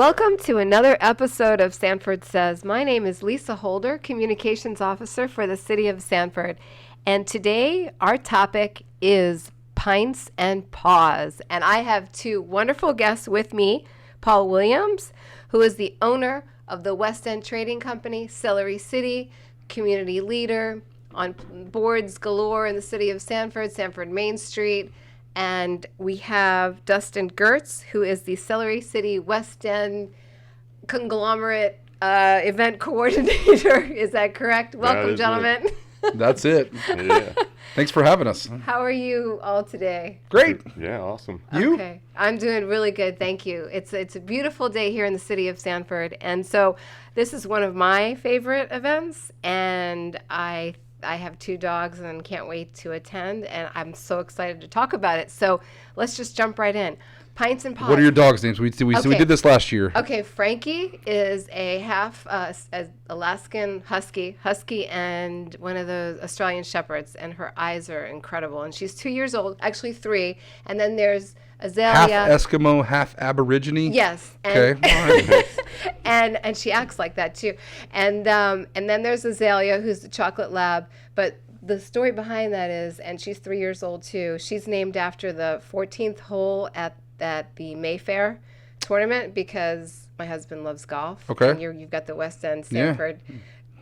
Welcome to another episode of Sanford Says. My name is Lisa Holder, Communications Officer for the City of Sanford. And today our topic is Pints and Paws. And I have two wonderful guests with me, Paul Williams, who is the owner of the West End Trading Company, Celery City, community leader on boards galore in the city of Sanford, Sanford Main Street. And we have Dustin Gertz, who is the Celery City West End conglomerate event coordinator. Is that correct? Welcome, gentlemen. That's it. Yeah. Thanks for having us. How are you all today? Great. Yeah, awesome. You? Okay. I'm doing really good, thank you. It's a beautiful day here in the city of Sanford. And so this is one of my favorite events, and I have two dogs and can't wait to attend, and I'm so excited to talk about it. So let's just jump right in. Pints and Paws. What are your dogs' names? We did this last year. Okay, Frankie is a half Alaskan husky, and one of those Australian shepherds, and her eyes are incredible. And she's 2 years old, actually 3. And then there's Azalea. Half Eskimo, half Aborigine? Yes. Okay. All right. and she acts like that too. And then there's Azalea, who's the chocolate lab. But the story behind that is, and she's 3 years old too, she's named after the 14th hole at the Mayfair tournament because my husband loves golf. Okay. And you've got the West End Sanford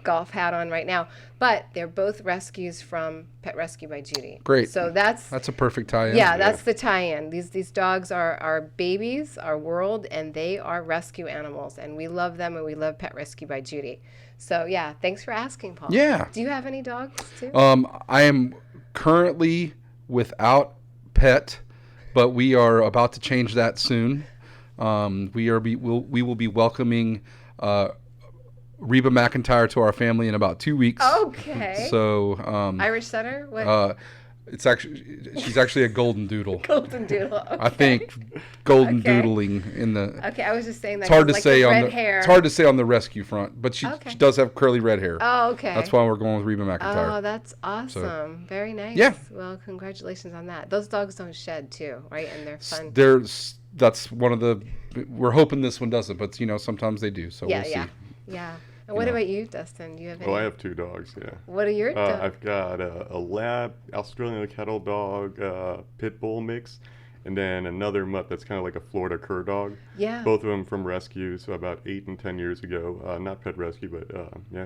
golf hat on right now. But they're both rescues from Pet Rescue by Judy. Great. So that's a perfect tie-in. Yeah, that's the tie-in. These dogs are babies, our world, and they are rescue animals. And we love them, and we love Pet Rescue by Judy. So, yeah, thanks for asking, Paul. Yeah. Do you have any dogs, too? I am currently without pet, but we are about to change that soon. We will be welcoming Reba McIntyre to our family in about 2 weeks. Okay. So Irish setter? What? She's actually a golden doodle. Golden doodle. Okay. I think golden doodling in the. Okay, I was just saying that. It's hard to like say the on red the. hair. It's hard to say on the rescue front, but she does have curly red hair. Oh, okay. That's why we're going with Reba McIntyre. Oh, that's awesome. So, very nice. yeah. Well, congratulations on that. Those dogs don't shed too, right? And they're fun. That's one of the. We're hoping this one doesn't, but sometimes they do. So we'll see. Yeah. And what about you, Dustin? Do you have any? Well, I have 2 dogs, yeah. What are your dogs? I've got a lab, Australian kettle dog, pit bull mix, and then another mutt that's kind of like a Florida cur dog. Yeah. Both of them from rescue, so about 8 and 10 years ago. Not pet rescue, but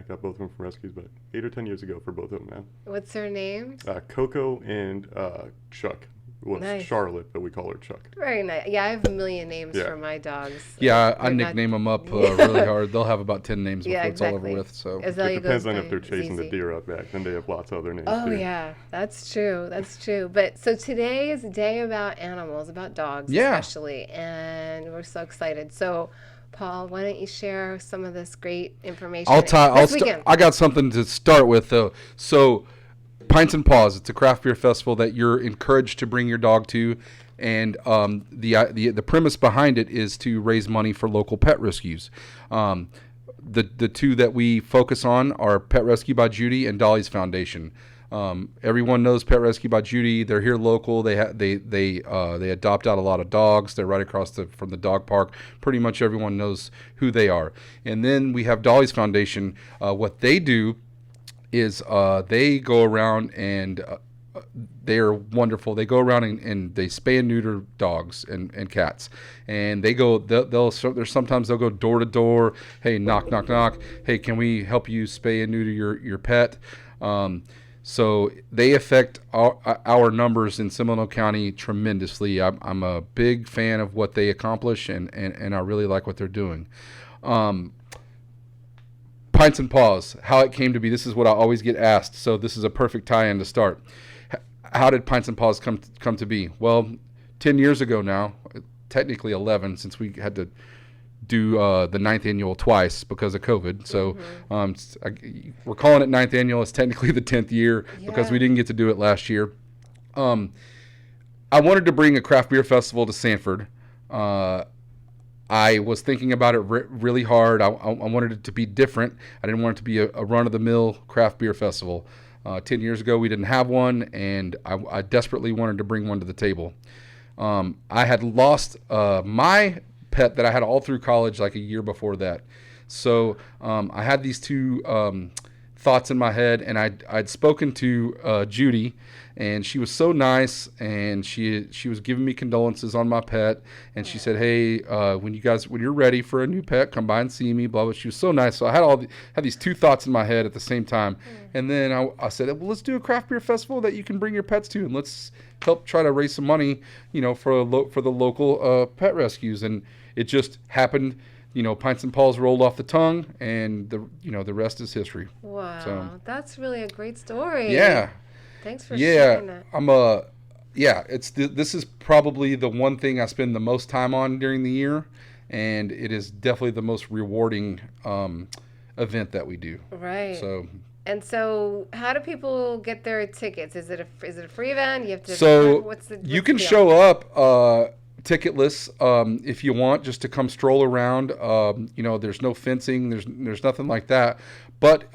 got both of them from rescues, but 8 or 10 years ago for both of them now. What's their names? Coco and Chuck. Well, it's Nice. Charlotte, but we call her Chuck. Very nice. Yeah, I have a million names Yeah. for my dogs. Yeah, I They're nickname not- them up really hard. They'll have about 10 names before Yeah, it's all over exactly. with. So Azalea It depends goes on by if they're chasing the Zizi. deer out back. Then they have lots of other names Oh too. yeah, that's true. That's true. But so today is a day about animals, about dogs Yeah. especially, and we're so excited. So, Paul, why don't you share some of this great information? This weekend. I got something to start with though. So, Pints and Paws, it's a craft beer festival that you're encouraged to bring your dog to, and the premise behind it is to raise money for local pet rescues. The two that we focus on are Pet Rescue by Judy and Dolly's Foundation. Everyone knows Pet Rescue by Judy. They're here local. They adopt out a lot of dogs. They're right across from the dog park. Pretty much everyone knows who they are. And then we have Dolly's Foundation. What they do is they go around and they are wonderful. They go around and they spay and neuter dogs and cats, and sometimes they'll go door to door. Hey, knock knock knock. Hey, can we help you spay and neuter your pet? So they affect our numbers in Seminole County tremendously. I'm a big fan of what they accomplish, and I really like what they're doing. Pints and Paws, how it came to be. This is what I always get asked, so this is a perfect tie-in to start. How did Pints and Paws come to be? Well, 10 years ago now, technically 11, since we had to do the 9th annual twice because of COVID. So we're calling it 9th annual. It's technically the 10th year because we didn't get to do it last year. I wanted to bring a craft beer festival to Sanford. I was thinking about it really hard. I wanted it to be different. I didn't want it to be a run-of-the-mill craft beer festival. 10 years ago, we didn't have one, and I desperately wanted to bring one to the table. I had lost my pet that I had all through college, like a year before that. So I had these two thoughts in my head, and I'd spoken to Judy, and she was so nice, and she was giving me condolences on my pet, and she said, hey, when you're ready for a new pet, come by and see me, blah blah. She was so nice. So I had these two thoughts in my head at the same time, and then I said, well, let's do a craft beer festival that you can bring your pets to, and let's help try to raise some money, for the local pet rescues. And it just happened. Pints and Paws rolled off the tongue, and the rest is history. Wow, So, that's really a great story. yeah. Thanks for sharing that. This is probably the one thing I spend the most time on during the year, and it is definitely the most rewarding event that we do. Right. So, how do people get their tickets? Is it a free event? You have to. So you can show up ticketless if you want, just to come stroll around. There's no fencing. There's nothing like that. But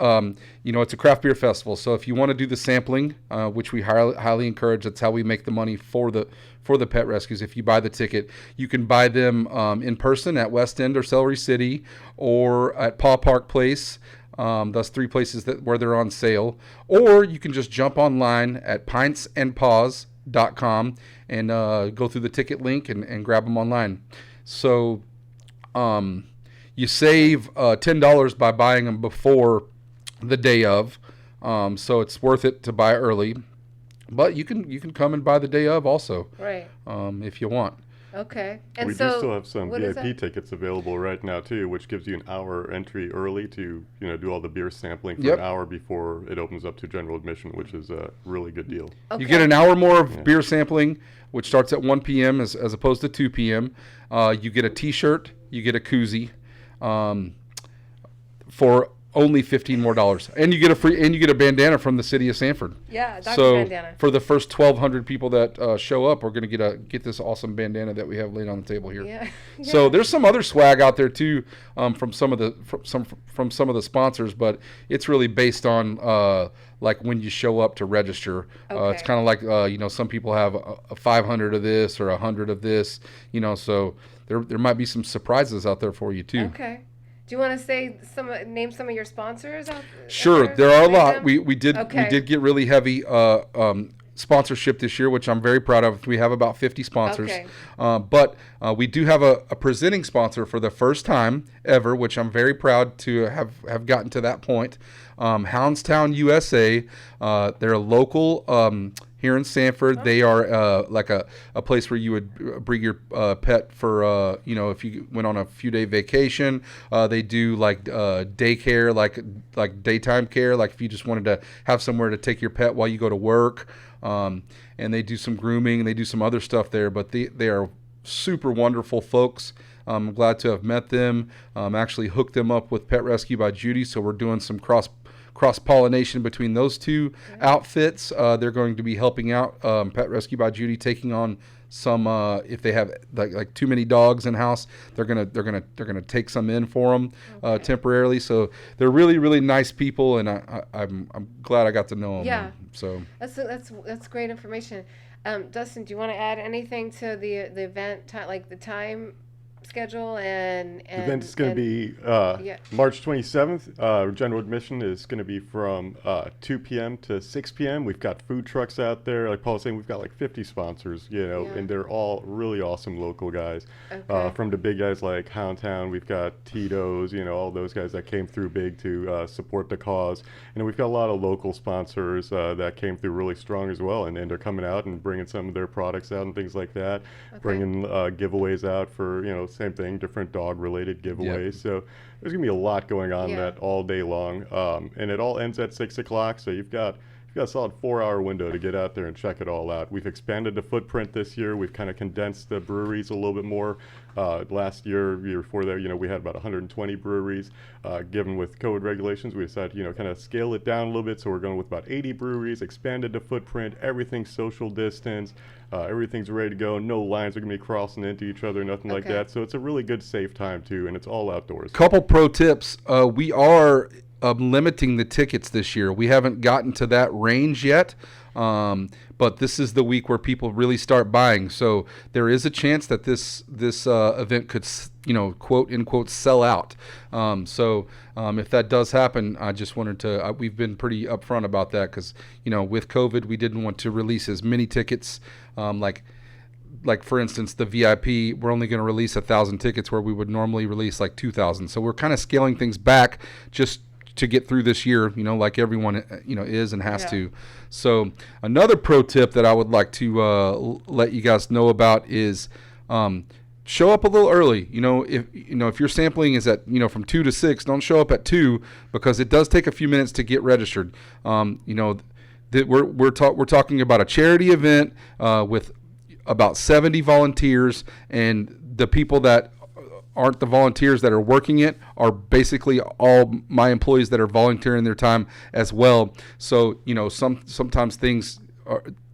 it's a craft beer festival. So if you want to do the sampling, which we highly encourage, that's how we make the money for the pet rescues. If you buy the ticket, you can buy them in person at West End or Celery City, or at Paw Park Place. That's three places where they're on sale. Or you can just jump online at pintsandpaws.com and go through the ticket link and grab them online. So you save $10 by buying them before the day of. So it's worth it to buy early. But you can come and buy the day of also. Right. If you want. Okay. And we do still have some VIP tickets available right now too, which gives you an hour entry early to do all the beer sampling for an hour before it opens up to general admission, which is a really good deal. Okay. You get an hour more of beer sampling, which starts at 1 p.m. as opposed to 2 p.m. You get a T-shirt, you get a koozie, for only $15 more, and you get a bandana from the city of Sanford. Yeah, Dr. So bandana. for the first 1,200 people that show up, we're going to get this awesome bandana that we have laid on the table here. Yeah. So there's some other swag out there too, from some of the sponsors, but it's really based on like when you show up to register. It's kind of like some people have a 500 of this or 100 of this. So there might be some surprises out there for you too. Okay. Do you want to name some of your sponsors? Sure, there are a lot. We did get really heavy sponsorship this year, which I'm very proud of. We have about 50 sponsors. Okay. But we do have a presenting sponsor for the first time ever, which I'm very proud to have gotten to that point. Houndstown, USA. They're a local here in Sanford. They are like a place where you would bring your pet for, if you went on a few-day vacation. They do like daycare, like daytime care, like if you just wanted to have somewhere to take your pet while you go to work. And they do some grooming, and they do some other stuff there. But they are super wonderful folks. I'm glad to have met them. Actually hooked them up with Pet Rescue by Judy, so we're doing some cross-pollination between those two outfits. They're going to be helping out Pet Rescue by Judy, taking on some if they have like too many dogs in house, they're gonna take some in for them temporarily. So they're really, really nice people, and I'm glad I got to know them. Yeah. So that's great information. Dustin, do you want to add anything to the event like the time schedule and the event is going to be March 27th. General admission is going to be from 2 p.m. to 6 p.m. We've got food trucks out there. Like Paul was saying, we've got like 50 sponsors, and they're all really awesome local guys. Okay. From the big guys like Houndtown, we've got Tito's, all those guys that came through big to support the cause. And we've got a lot of local sponsors that came through really strong as well, and they're coming out and bringing some of their products out and things like that, bringing giveaways out for, same thing, different dog-related giveaways. Yep. So there's going to be a lot going on that all day long. And it all ends at 6 o'clock, so you've got a solid 4-hour window to get out there and check it all out. We've expanded the footprint this year. We've kind of condensed the breweries a little bit more. Last year before that, we had about 120 breweries. Given with COVID regulations, we decided, kind of scale it down a little bit. So we're going with about 80 breweries, expanded the footprint, everything's social distance. Everything's ready to go. No lines are going to be crossing into each other, nothing like that. So it's a really good, safe time, too, and it's all outdoors. Couple pro tips. We are limiting the tickets this year. We haven't gotten to that range yet, but this is the week where people really start buying. So there is a chance that this event could, quote unquote, sell out. If that does happen, I just wanted to. We've been pretty upfront about that because with COVID, we didn't want to release as many tickets. Like for instance, the VIP, we're only going to release 1,000 tickets where we would normally release like 2,000. So we're kind of scaling things back just to get through this year, like everyone, is and has to. So another pro tip that I would like to let you guys know about is show up a little early. If your sampling is at, from 2 to 6, don't show up at 2 because it does take a few minutes to get registered. We're talking about a charity event with about 70 volunteers, and the people that aren't the volunteers that are working it are basically all my employees that are volunteering their time as well. So sometimes things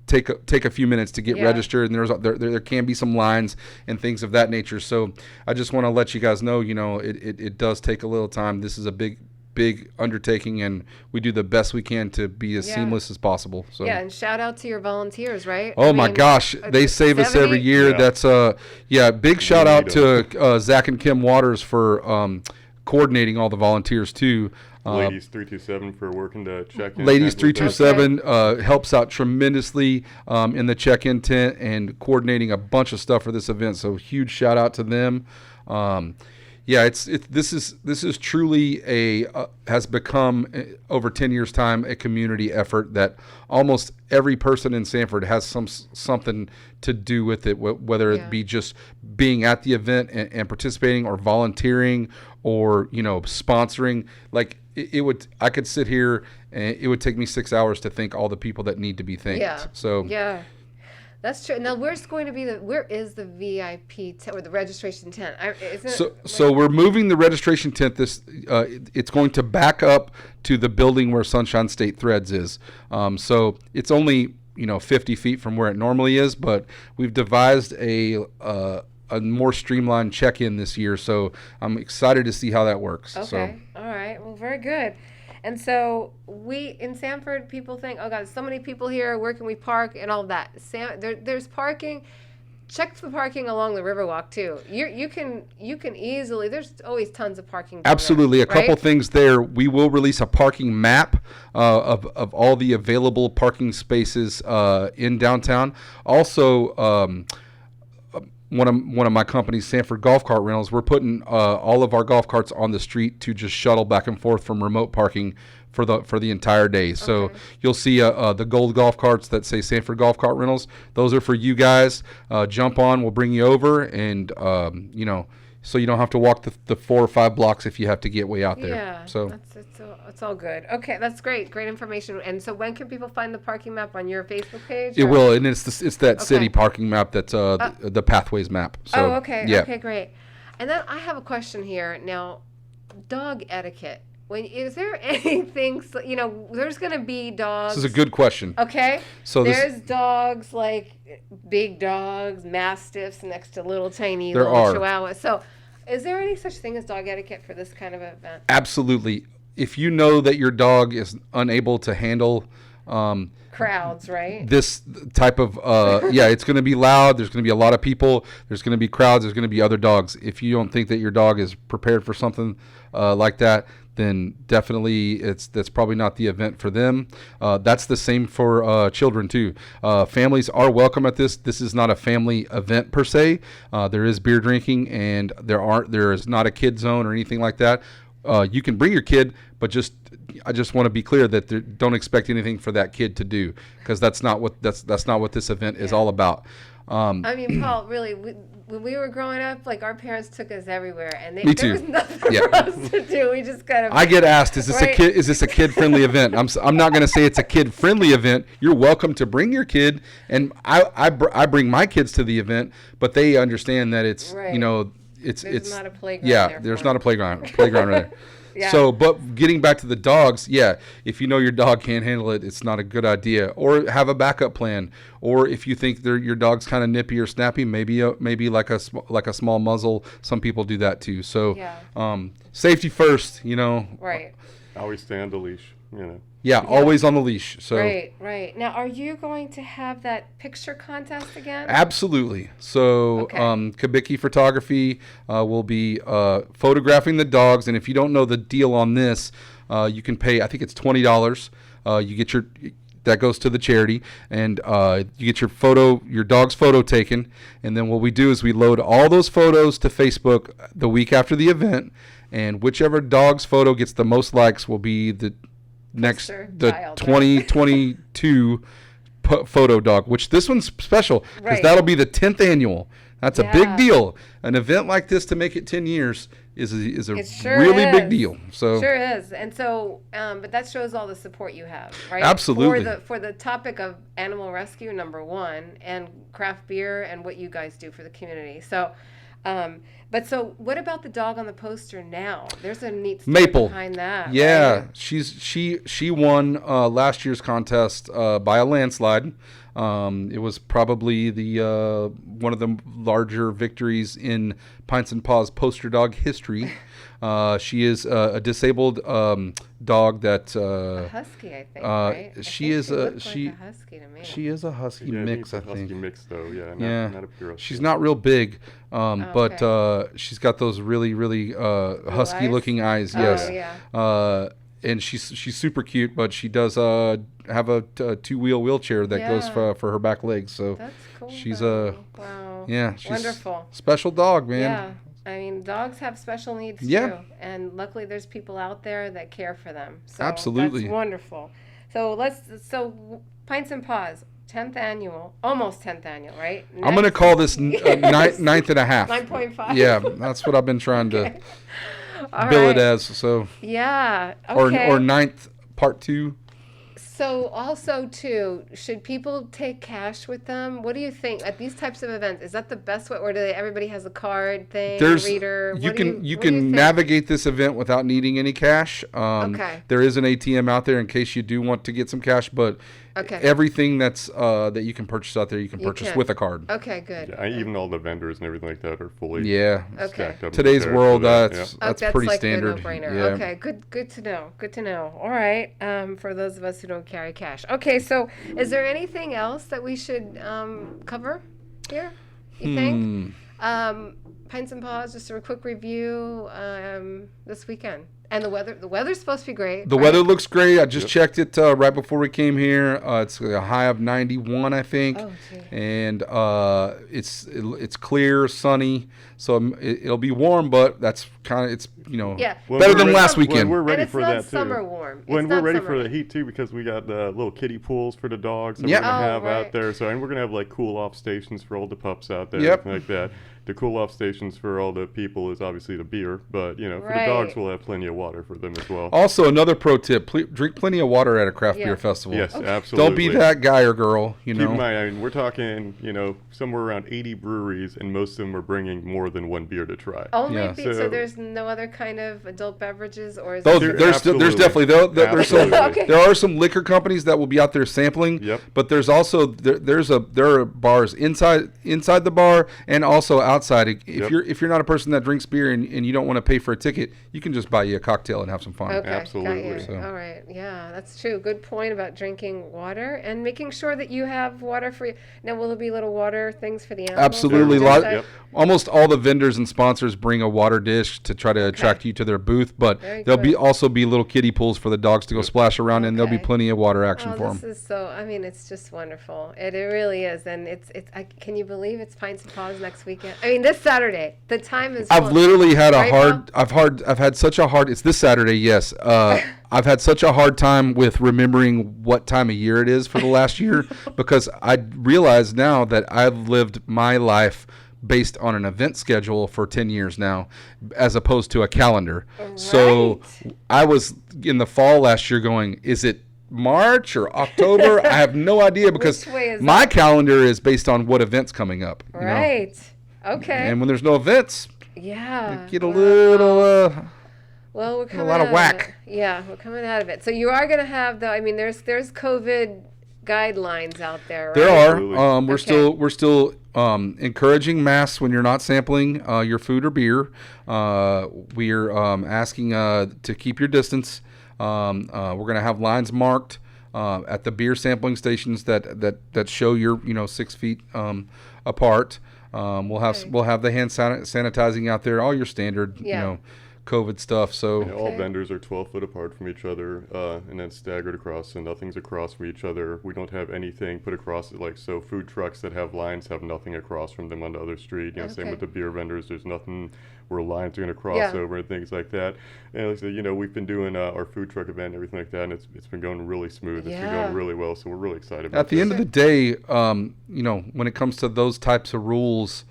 take a few minutes to get registered, and there can be some lines and things of that nature. So I just want to let you guys know, it does take a little time. This is a big undertaking, and we do the best we can to be as seamless as possible. So and shout out to your volunteers, right? My gosh, they save 70? Us every year. That's big shout out to Zach and Kim Waters for coordinating all the volunteers too. Ladies 327 for working to check in. Ladies 327 helps out tremendously in the check-in tent and coordinating a bunch of stuff for this event. So huge shout out to them. This is truly has become over 10 years time a community effort that almost every person in Sanford has something to do with it, whether it be just being at the event and participating, or volunteering, or sponsoring. Like I could sit here and it would take me 6 hours to thank all the people that need to be thanked. That's true. Now, where is the VIP tent or the registration tent? So we're moving the registration tent. It's going to back up to the building where Sunshine State Threads is. So it's only 50 feet from where it normally is, but we've devised a more streamlined check-in this year. So I'm excited to see how that works. Okay. All right. Well, very good. And so in Sanford, people think, oh God, so many people here. Where can we park and all of that? There's parking. Check the parking along the Riverwalk too. You can easily. There's always tons of parking. Absolutely, a couple things there. We will release a parking map of all the available parking spaces in downtown. Also. One of my companies, Sanford Golf Cart Rentals, we're putting all of our golf carts on the street to just shuttle back and forth from remote parking for the entire day. So you'll see the gold golf carts that say Sanford Golf Cart Rentals. Those are for you guys. Jump on, we'll bring you over, and so you don't have to walk the 4 or 5 blocks if you have to get way out there. Yeah, so it's all good. Okay, that's great information. And so when can people find the parking map on your Facebook page? It will, and it's that city parking map that's the Pathways map. So, okay. Yeah. Okay, great. And then I have a question here. Now, dog etiquette. Is there anything, there's going to be dogs. This is a good question. Okay. So there's dogs, like big dogs, mastiffs next to little tiny little chihuahuas. So is there any such thing as dog etiquette for this kind of event? Absolutely. If you know that your dog is unable to handle crowds, right? This type of, it's going to be loud. There's going to be a lot of people. There's going to be crowds. There's going to be other dogs. If you don't think that your dog is prepared for something like that, then definitely that's probably not the event for them. That's the same for children too. Families are welcome at this. This is not a family event per se. There is beer drinking, and there is not a kid zone or anything like that. You can bring your kid, but I just want to be clear that don't expect anything for that kid to do, because that's not what this event is all about. I mean, Paul, really, when we were growing up, like, our parents took us everywhere, and Me too. there was nothing for us to do. We just kind of. I get asked, is this a kid-friendly event? I'm not going to say it's a kid-friendly event. You're welcome to bring your kid, and I bring my kids to the event, but they understand that it's it's not a playground. Yeah, there's not a playground there. Yeah. So, but getting back to the dogs, if you know your dog can't handle it, it's not a good idea. Or have a backup plan. Or if you think your dog's kind of nippy or snappy, maybe like a small muzzle. Some people do that too. So, safety first. Right. Always stay on the leash, Yeah, always on the leash. So Right. Now, are you going to have that picture contest again? absolutely. So Okay. Kabiki Photography will be photographing the dogs, and if you don't know the deal on this, you can pay. I think it's $20. You get that goes to the charity, and you get your dog's photo taken, and then what we do is we load all those photos to Facebook the week after the event, and whichever dog's photo gets the most likes will be the next the child, 2022 photo dog, which this one's special because Right. that'll be the 10th annual. That's a big Yeah. deal. An event like this to make it 10 years is a It sure really big is. deal. So Sure is. And so, but that shows all the support you have, right? Absolutely. For the topic of animal rescue, number one, and craft beer and what you guys do for the community. So, so what about the dog on the poster now? There's a neat story Maple. behind that. yeah, right? she won last year's contest by a landslide. It was probably the one of the larger victories in Pints and Paws poster dog history. She is a disabled dog that A husky, I think, right? I she think is she a looked she like a husky to me. she is a husky Yeah, mix, I it's a think. husky mix, though. Yeah, Yeah, not a pure husky. she's not real big, but okay. she's got those really husky eyes? looking eyes. Oh, Yes, yeah. and she's super cute, but she does have a two-wheel wheelchair that goes Yeah. for her back legs. So That's cool. she's though. Wow. yeah, she's Wonderful. special dog, man. Yeah. I mean, dogs have special needs Yeah. too, and luckily there's people out there that care for them. So Absolutely. that's wonderful. So Pints and Paws, 10th annual, almost 10th annual, right? I'm gonna call this ninth and a half. 9.5. Yeah, that's what I've been trying to All bill right. it as. So Yeah. Okay. or ninth part 2. So also too, should people take cash with them? What do you think at these types of events? Is that the best way, or do everybody has a card thing, There's reader? you What do can what do can think? navigate this event without needing any cash. Okay. There is an ATM out there in case you do want to get some cash, but Okay. everything that's that you can purchase out there, you can purchase can. with a card. Okay, good. Yeah, even all the vendors and everything like that are fully Yeah. Okay. stacked up. and Today's prepared world, for that, that's Oh, that's pretty like standard. a no-brainer. Yeah. Okay, good to know. Good to know. All right, for those of us who don't carry cash. Okay, so is there anything else that we should cover here? You think? Pints and Paws, just a quick review this weekend. And the weather's supposed to be great. The right? weather looks great. I just checked it right before we came here. It's a high of 91, I think, Oh, gee. and it's clear, sunny. So it'll be warm, but that's kind of Yeah. When better we're than ready- last when weekend. we're And ready it's for not that too. summer warm. It's When we're not ready summer for the warm. heat too, because we got the little kiddie pools for the dogs that Yep. we're gonna Oh, have right. out there. So and we're gonna have like cool off stations for all the pups out there, Yep. everything like that. The cool off stations for all the people is obviously the beer, but for Right. the dogs we'll have plenty of water for them as well. Also, another pro tip: drink plenty of water at a craft Yeah. beer festival. Yes, absolutely. Don't be that guy or girl. Keep in mind, I mean, we're talking, somewhere around 80 breweries, and most of them are bringing more than one beer to try. Only Yeah. so So- there's no other kind of adult beverages, or is There's it- Absolutely. definitely there's some Absolutely. Okay. there are some liquor companies that will be out there sampling. Yep. But there's also there are bars inside the bar and also outside. If Yep. you're not a person that drinks beer and you don't want to pay for a ticket, you can just buy you a cocktail and have some fun. Okay, Absolutely. got you. So- All right, yeah, that's true. Good point about drinking water and making sure that you have water for you. Now, will there be little water things for the animals? Absolutely, There Just is. that- Yep. almost all the vendors and sponsors bring a water dish to try to attract you to their booth. But Very there'll be good. also be little kiddie pools for the dogs to go splash around, and there'll be Okay. plenty of water action Oh, for this them. is so. I mean, it's just wonderful. It really is, and can you believe it's Pints and Paws next weekend? I mean, this Saturday. The time is. I've literally had a Right, hard. I've had such a hard. It's this Saturday, yes. I've had such a hard time with remembering what time of year it is for the last year because I realize now that I've lived my life based on an event schedule for 10 years now, as opposed to a calendar. So Right. I was in the fall last year going, is it March or October? I have no idea because Which way is my that? calendar is based on what events coming up. you know? Right. Okay. And when there's no events, yeah. get a Wow. little Well, we're coming lot of out whack. it. Yeah, we're coming out of it. So you are going to have though. I mean, there's COVID guidelines out there, right? There are. Absolutely. We're still encouraging masks when you're not sampling your food or beer. We're asking to keep your distance. We're going to have lines marked at the beer sampling stations that show you're 6 feet apart. We'll have the hand sanitizing out there, all your standard COVID stuff. So all vendors are 12 foot apart from each other, and then staggered across, so nothing's across from each other. We don't have anything put across it, like, so food trucks that have lines have nothing across from them on the other street. Same with the beer vendors. There's nothing where lines are going to cross over and things like that. And like I said, we've been doing our food truck event and everything like that, and it's been going really smooth. It's been going really well, so we're really excited about it. At the end of the day, when it comes to those types of rules,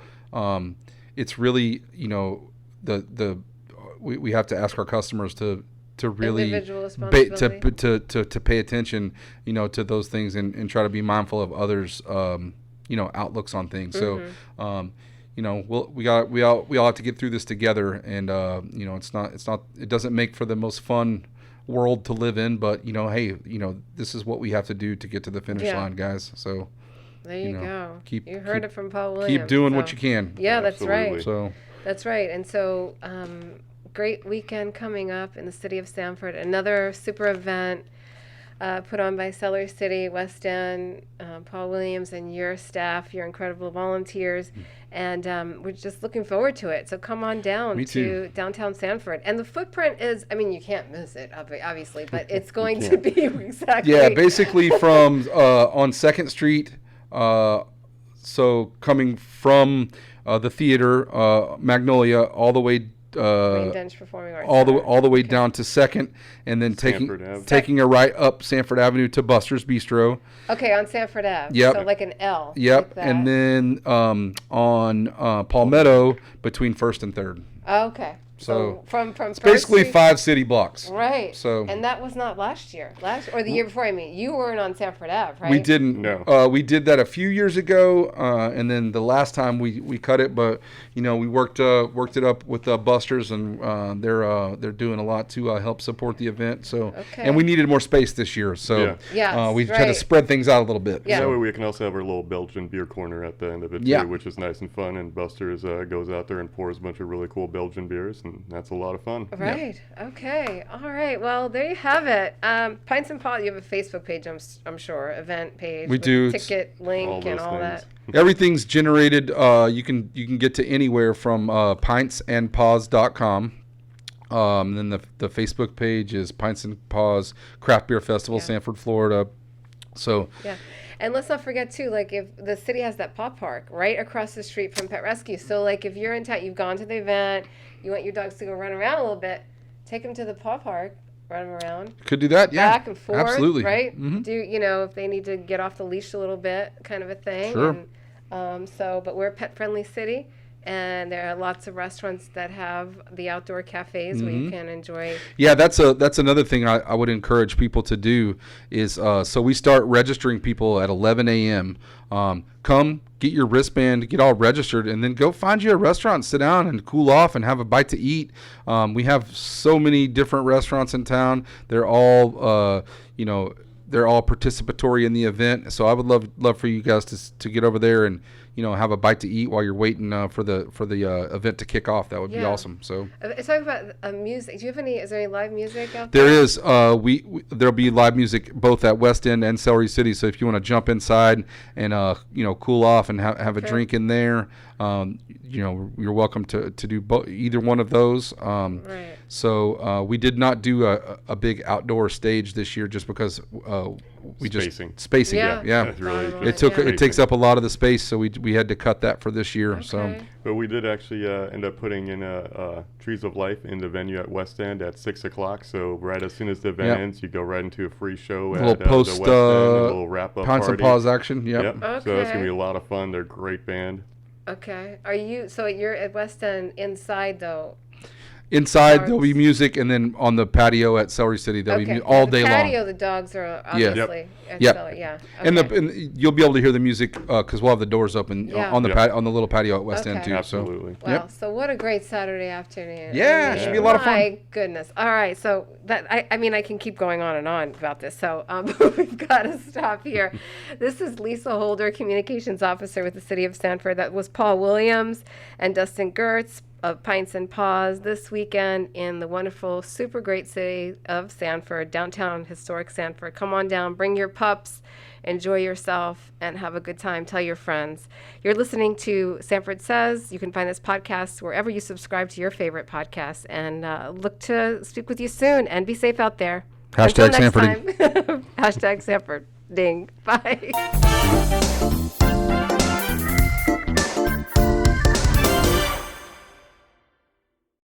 it's really, we have to ask our customers to really to pay attention, to those things and try to be mindful of others, outlooks on things. So, we all have to get through this together, and it doesn't make for the most fun world to live in, but hey, this is what we have to do to get to the finish line, guys. So there you go. You heard it from Paul Williams. Keep doing what you can. Yeah, that's right. So that's right. And so, great weekend coming up in the city of Sanford. Another super event put on by Celery City, West End, Paul Williams and your staff, your incredible volunteers. And we're just looking forward to it. So come on down to downtown Sanford. And the footprint is, you can't miss it, obviously, but it's going to be exactly. Yeah, basically from on 2nd Street, so coming from the theater, Magnolia, all the way Performing Arts all the way down to 2nd, and then taking a right up Sanford Avenue to Buster's Bistro. Okay, on Sanford Ave. Yep. So like an L. Yep. Like and then on Palmetto between 1st and 3rd. Okay. So from it's basically 5 city blocks. Right. So and that was not last year. Or the year before. You weren't on Sanford Ave, right? We didn't. No. We did that a few years ago, and then the last time we cut it, but we worked it up with Buster's, and they're doing a lot to help support the event. So and we needed more space this year, so we had to spread things out a little bit. Yeah. That way we can also have our little Belgian beer corner at the end of it too, which is nice and fun. And Buster's goes out there and pours a bunch of really cool Belgian beers. And that's a lot of fun. Right. Yep. Okay. All right. Well, there you have it. Pints and Paws. You have a Facebook page, I'm sure, event page. We do. Ticket link and all that. Everything's generated. You can get to anywhere from pintsandpaws.com. Then the Facebook page is Pints and Paws Craft Beer Festival, Sanford, Florida. So. Yeah. And let's not forget, too, like, if the city has that paw park right across the street from Pet Rescue. So, like, if you're in town, you've gone to the event, you want your dogs to go run around a little bit, take them to the paw park, run them around. Could do that, yeah. Back and forth, absolutely. Right? Mm-hmm. Do, if they need to get off the leash a little bit, kind of a thing. Sure. And, but we're a pet-friendly city. And there are lots of restaurants that have the outdoor cafes where you can enjoy. Yeah, that's another thing I would encourage people to do is so we start registering people at 11 a.m. Come, get your wristband, get all registered, and then go find you a restaurant, sit down and cool off and have a bite to eat. We have so many different restaurants in town. They're all, they're all participatory in the event. So I would love for you guys to get over there and have a bite to eat while you're waiting for the event to kick off. That would be awesome. So talk about music. Do you have is there any live music out there? There is. There'll be live music both at West End and Celery City. So if you want to jump inside and cool off and have a drink in there, you're welcome to do either one of those. Right. So we did not do a big outdoor stage this year just because spacing. Yeah. Really it takes up a lot of the space, so we had to cut that for this year. Okay. So, but we did actually end up putting in a Trees of Life in the venue at West End at 6:00. So right as soon as the event ends, you go right into a free show at the West End, a little wrap up Pints and Paws action. Yep. Okay. So it's gonna be a lot of fun. They're a great band. Okay. You're at West End inside though? Inside there'll be music, and then on the patio at Celery City there'll be all day long. The patio, the dogs are obviously at Celery. Yeah. Okay. And you'll be able to hear the music because we'll have the doors open on the little patio at West End too. Absolutely. So. Wow. So what a great Saturday afternoon. Yeah, it should be a lot of fun. My goodness. All right. So that I can keep going on and on about this. So we've got to stop here. This is Lisa Holder, Communications Officer with the City of Sanford. That was Paul Williams and Dustin Gertz. of Pints and Paws this weekend in the wonderful, super great city of Sanford, downtown historic Sanford. Come on down, bring your pups, enjoy yourself, and have a good time. Tell your friends. You're listening to Sanford Says. You can find this podcast wherever you subscribe to your favorite podcasts, and look to speak with you soon, and be safe out there. Hashtag Until next Sanfording. time. Hashtag Sanford. Ding. Bye.